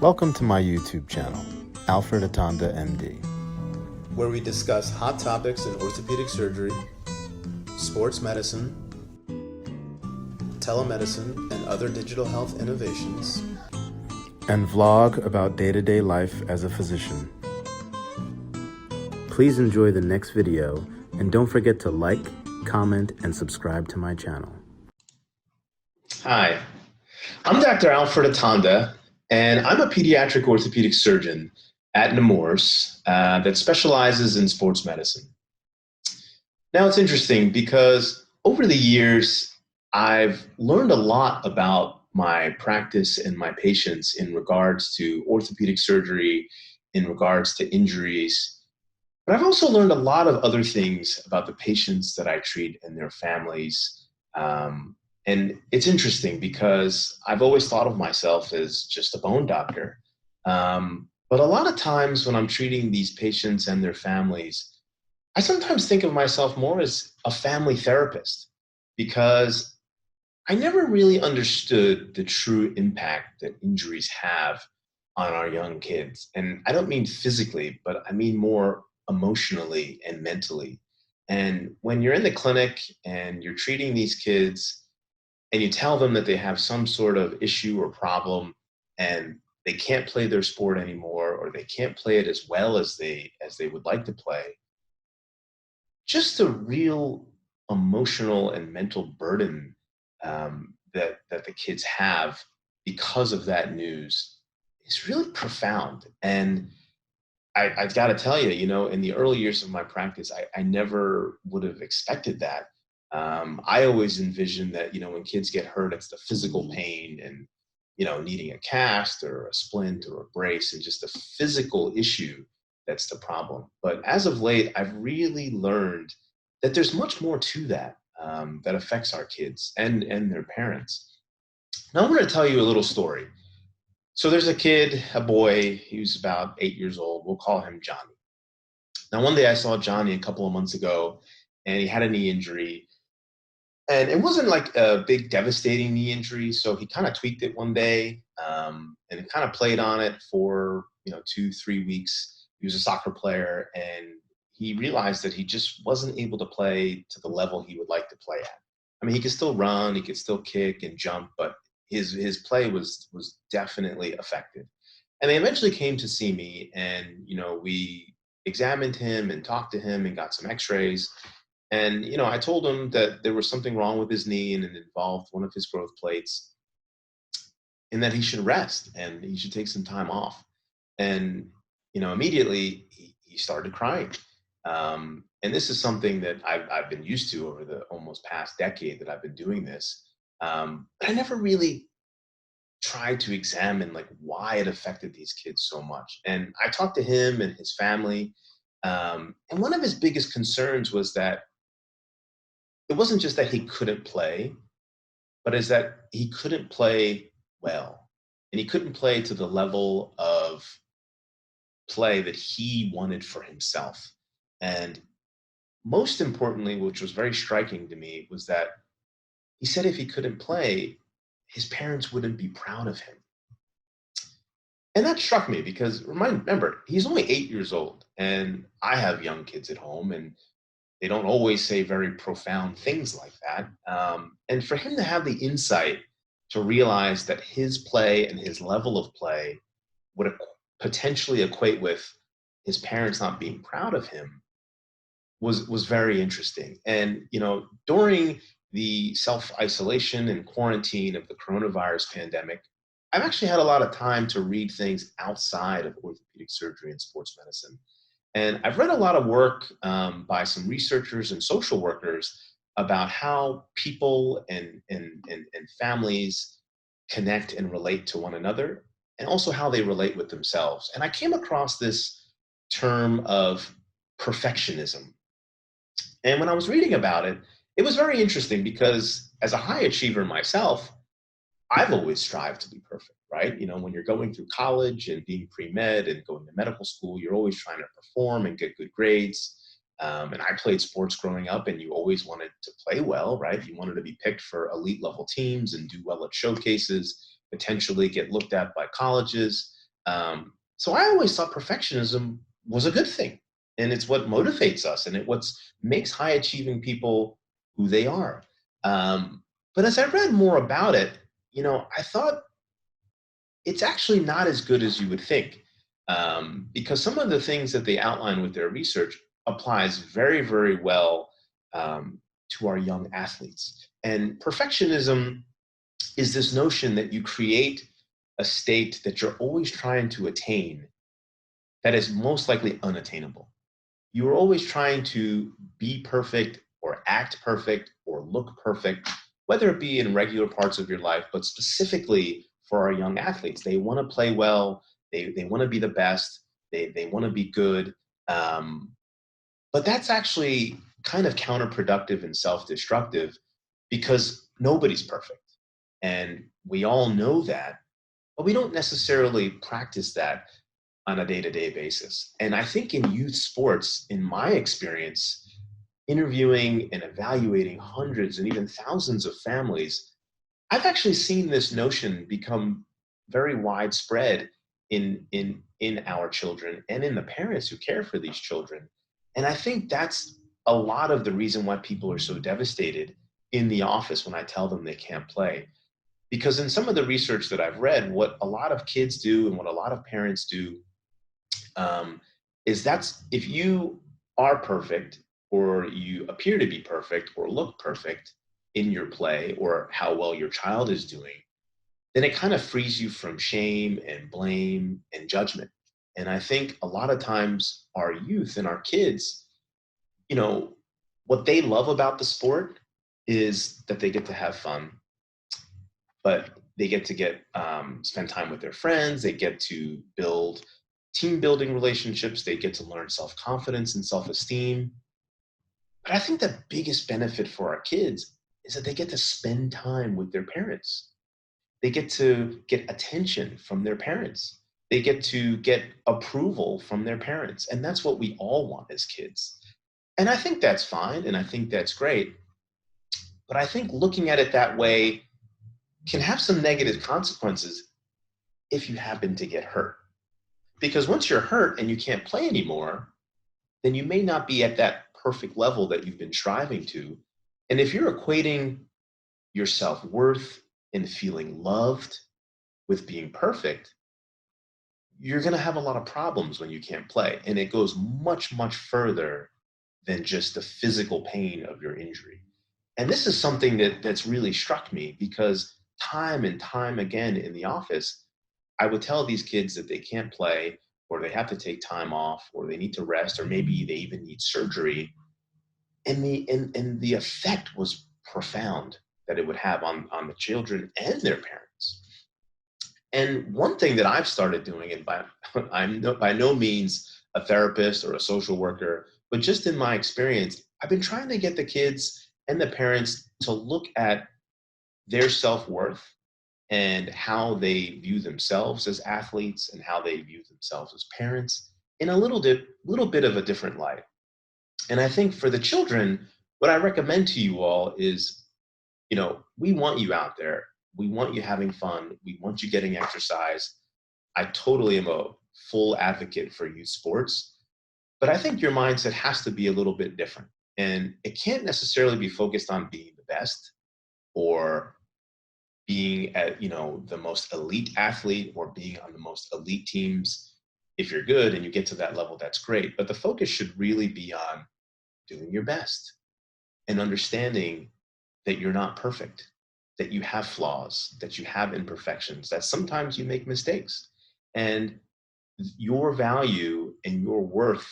Welcome to my YouTube channel, Alfred Atanda, MD. Where we discuss hot topics in orthopedic surgery, sports medicine, telemedicine, and other digital health innovations, And vlog about day-to-day life as a physician. Please enjoy the next video, and don't forget to like, comment, and subscribe to my channel. Hi, I'm Dr. Alfred Atanda, and I'm a pediatric orthopedic surgeon at Nemours that specializes in sports medicine. Now, it's interesting because over the years, I've learned a lot about my practice and my patients in regards to orthopedic surgery, in regards to injuries. But I've also learned a lot of other things about the patients that I treat and their families. And it's interesting because I've always thought of myself as just a bone doctor. But a lot of times when I'm treating these patients and their families, I sometimes think of myself more as a family therapist because I never really understood the true impact that injuries have on our young kids. And I don't mean physically, but I mean more emotionally and mentally. And when you're in the clinic and you're treating these kids and you tell them that they have some sort of issue or problem and they can't play their sport anymore or they can't play it as well as they would like to play, just the real emotional and mental burden that the kids have because of that news is really profound. And I've got to tell you, in the early years of my practice, I never would have expected that. I always envisioned that, when kids get hurt, it's the physical pain and, needing a cast or a splint or a brace and just a physical issue that's the problem. But as of late, I've really learned that there's much more to that that affects our kids and their parents. Now, I'm going to tell you a little story. So there's a kid, a boy, he was about 8 years old. We'll call him Johnny. Now, one day I saw Johnny a couple of months ago, and he had a knee injury. And it wasn't like a big devastating knee injury, so he kind of tweaked it one day, and it kind of played on it for 2, 3 weeks. He was a soccer player, and he realized that he just wasn't able to play to the level he would like to play at. I mean, he could still run, he could still kick and jump, but his play was definitely affected. And they eventually came to see me, and we examined him and talked to him and got some X-rays. And I told him that there was something wrong with his knee and it involved one of his growth plates, and that he should rest and he should take some time off. And immediately he started crying. And this is something that I've been used to over the almost past decade that I've been doing this. But I never really tried to examine like why it affected these kids so much. And I talked to him and his family. And one of his biggest concerns was that it wasn't just that he couldn't play, but is that he couldn't play well. And he couldn't play to the level of play that he wanted for himself. And most importantly, which was very striking to me, was that he said if he couldn't play, his parents wouldn't be proud of him. And that struck me because remember, he's only 8 years old, and I have young kids at home, and they don't always say very profound things like that. And for him to have the insight to realize that his play and his level of play would potentially equate with his parents not being proud of him was very interesting. And during the self-isolation and quarantine of the coronavirus pandemic, I've actually had a lot of time to read things outside of orthopedic surgery and sports medicine. And I've read a lot of work by some researchers and social workers about how people and families connect and relate to one another, and also how they relate with themselves. And I came across this term of perfectionism. And when I was reading about it, it was very interesting because as a high achiever myself, I've always strived to be perfect, right? When you're going through college and being pre-med and going to medical school, you're always trying to perform and get good grades. And I played sports growing up, and you always wanted to play well, right? You wanted to be picked for elite level teams and do well at showcases, potentially get looked at by colleges. So I always thought perfectionism was a good thing, and it's what motivates us, and it what makes high achieving people who they are. But as I read more about it, I thought it's actually not as good as you would think, because some of the things that they outline with their research applies very, very well um, to our young athletes. And perfectionism is this notion that you create a state that you're always trying to attain that is most likely unattainable. You are always trying to be perfect or act perfect or look perfect, whether it be in regular parts of your life, but specifically for our young athletes. They want to play well, they want to be the best, they want to be good. Um, but that's actually kind of counterproductive and self destructive because nobody's perfect. And we all know that, but we don't necessarily practice that on a day-to-day basis. And I think in youth sports, in my experience, interviewing and evaluating hundreds and even thousands of families, I've actually seen this notion become very widespread in our children and in the parents who care for these children. And I think that's a lot of the reason why people are so devastated in the office when I tell them they can't play. Because in some of the research that I've read, what a lot of kids do and what a lot of parents do is that's if you are perfect or you appear to be perfect or look perfect in your play or how well your child is doing, then it kind of frees you from shame and blame and judgment. And I think a lot of times our youth and our kids, you know, what they love about the sport is that they get to have fun, but they get to spend time with their friends. They get to build team building relationships. They get to learn self confidence and self esteem. But I think the biggest benefit for our kids is that they get to spend time with their parents. They get to get attention from their parents. They get to get approval from their parents. And that's what we all want as kids. And I think that's fine. And I think that's great. But I think looking at it that way can have some negative consequences if you happen to get hurt. Because once you're hurt and you can't play anymore, then you may not be at that perfect level that you've been striving to. And if you're equating your self worth and feeling loved with being perfect, you're going to have a lot of problems when you can't play. And it goes much, much further than just the physical pain of your injury. And this is something that's really struck me because time and time again in the office, I would tell these kids that they can't play or they have to take time off or they need to rest or maybe they even need surgery. And the effect was profound that it would have on the children and their parents. And one thing that I've started doing, and by no means a therapist or a social worker, but just in my experience, I've been trying to get the kids and the parents to look at their self worth and how they view themselves as athletes and how they view themselves as parents in a little bit of a different light. And I think for the children, what I recommend to you all is, we want you out there. We want you having fun. We want you getting exercise. I totally am a full advocate for youth sports, but I think your mindset has to be a little bit different. And it can't necessarily be focused on being the best or being at the most elite athlete or being on the most elite teams. If you're good and you get to that level, that's great, but the focus should really be on doing your best and understanding that you're not perfect, that you have flaws, that you have imperfections, that sometimes you make mistakes, and your value and your worth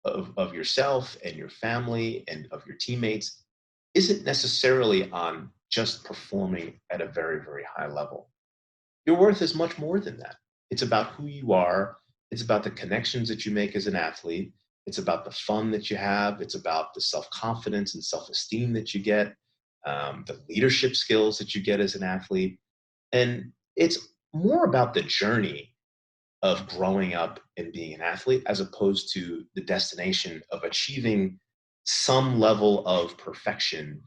of yourself and your family and of your teammates isn't necessarily on just performing at a very, very high level. Your worth is much more than that. It's about who you are. It's about the connections that you make as an athlete. It's about the fun that you have. It's about the self confidence and self esteem that you get, the leadership skills that you get as an athlete. And it's more about the journey of growing up and being an athlete as opposed to the destination of achieving some level of perfection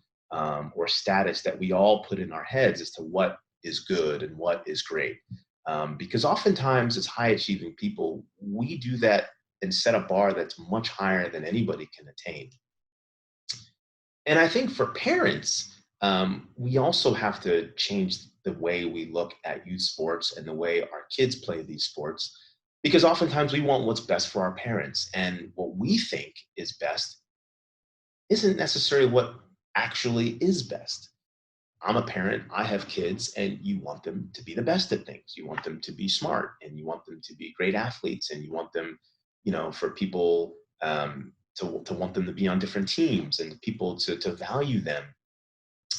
or status that we all put in our heads as to what is good and what is great. Because oftentimes as high achieving people, we do that and set a bar that's much higher than anybody can attain. And I think for parents, we also have to change the way we look at youth sports and the way our kids play these sports, because oftentimes we want what's best for our parents. And what we think is best isn't necessarily what actually is best. I'm a parent, I have kids, and you want them to be the best at things. You want them to be smart, and you want them to be great athletes, and you want them, for people to want them to be on different teams and people to value them.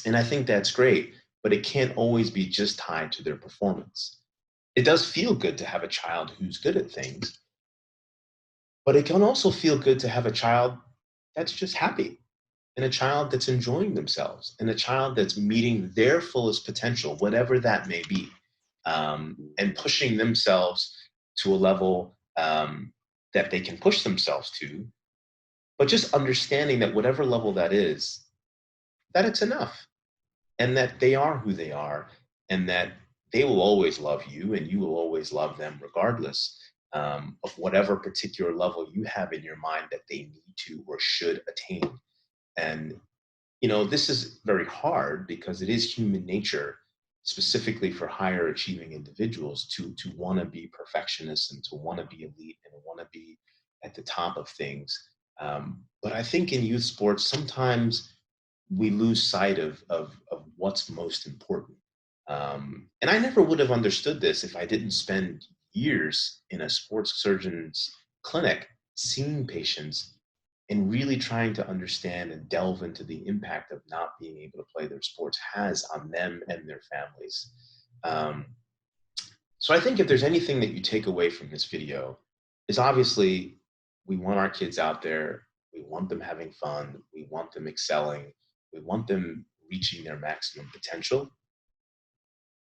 And I think that's great, but it can't always be just tied to their performance. It does feel good to have a child who's good at things, but it can also feel good to have a child that's just happy, and a child that's enjoying themselves, and a child that's meeting their fullest potential, whatever that may be, and pushing themselves to a level that they can push themselves to, but just understanding that whatever level that is, that it's enough, and that they are who they are, and that they will always love you, and you will always love them regardless of whatever particular level you have in your mind that they need to or should attain. And this is very hard because it is human nature, specifically for higher achieving individuals, to want to be perfectionists and to want to be elite and want to be at the top of things. But I think in youth sports, sometimes we lose sight of what's most important. And I never would have understood this if I didn't spend years in a sports surgeon's clinic seeing patients and really trying to understand and delve into the impact of not being able to play their sports has on them and their families. Um, so I think if there's anything that you take away from this video, is obviously we want our kids out there, we want them having fun, we want them excelling, we want them reaching their maximum potential.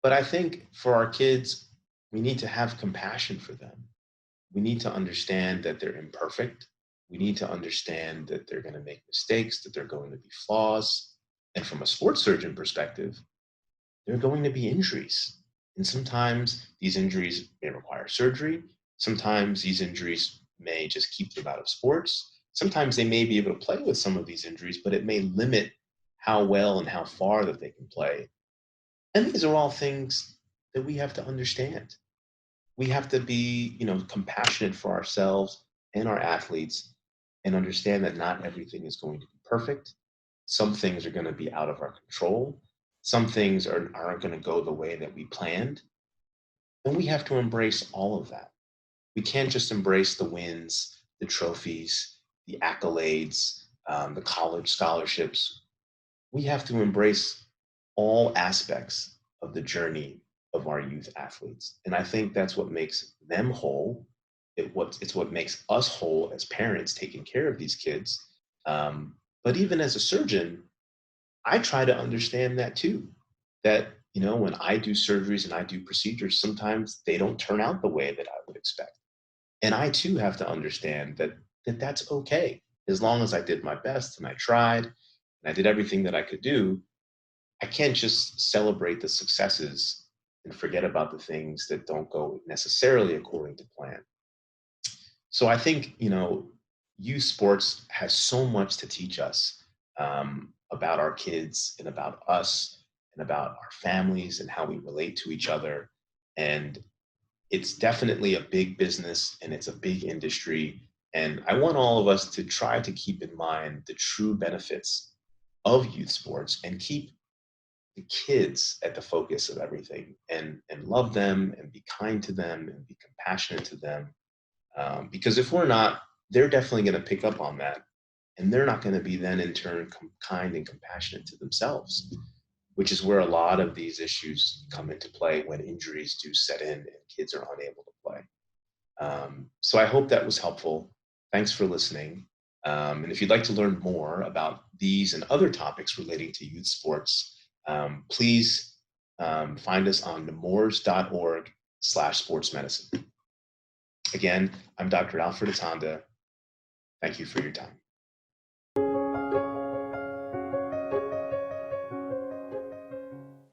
But I think for our kids, we need to have compassion for them. We need to understand that they're imperfect. We need to understand that they're going to make mistakes, that they're going to be flaws. And from a sports surgeon perspective, there are going to be injuries. And sometimes these injuries may require surgery. Sometimes these injuries may just keep them out of sports. Sometimes they may be able to play with some of these injuries, but it may limit how well and how far that they can play. And these are all things that we have to understand. We have to be, compassionate for ourselves and our athletes and understand that not everything is going to be perfect. Some things are going to be out of our control. Some things aren't going to go the way that we planned. And we have to embrace all of that. We can't just embrace the wins, the trophies, the accolades, the college scholarships. We have to embrace all aspects of the journey of our youth athletes. And I think that's what makes them whole. It's what makes us whole as parents taking care of these kids. But even as a surgeon, I try to understand that too. That, when I do surgeries and I do procedures, sometimes they don't turn out the way that I would expect. And I too have to understand that that's okay. As long as I did my best and I tried and I did everything that I could do, I can't just celebrate the successes and forget about the things that don't go necessarily according to plan. So I think, youth sports has so much to teach us about our kids and about us and about our families and how we relate to each other. And it's definitely a big business and it's a big industry. And I want all of us to try to keep in mind the true benefits of youth sports and keep the kids at the focus of everything, and love them and be kind to them and be compassionate to them, because if we're not, they're definitely going to pick up on that, and they're not going to be then in turn kind and compassionate to themselves, which is where a lot of these issues come into play when injuries do set in and kids are unable to play. So I hope that was helpful. Thanks for listening. And if you'd like to learn more about these and other topics relating to youth sports, please find us on nemours.org/sportsmedicine. Again, I'm Dr. Alfred Atanda. Thank you for your time.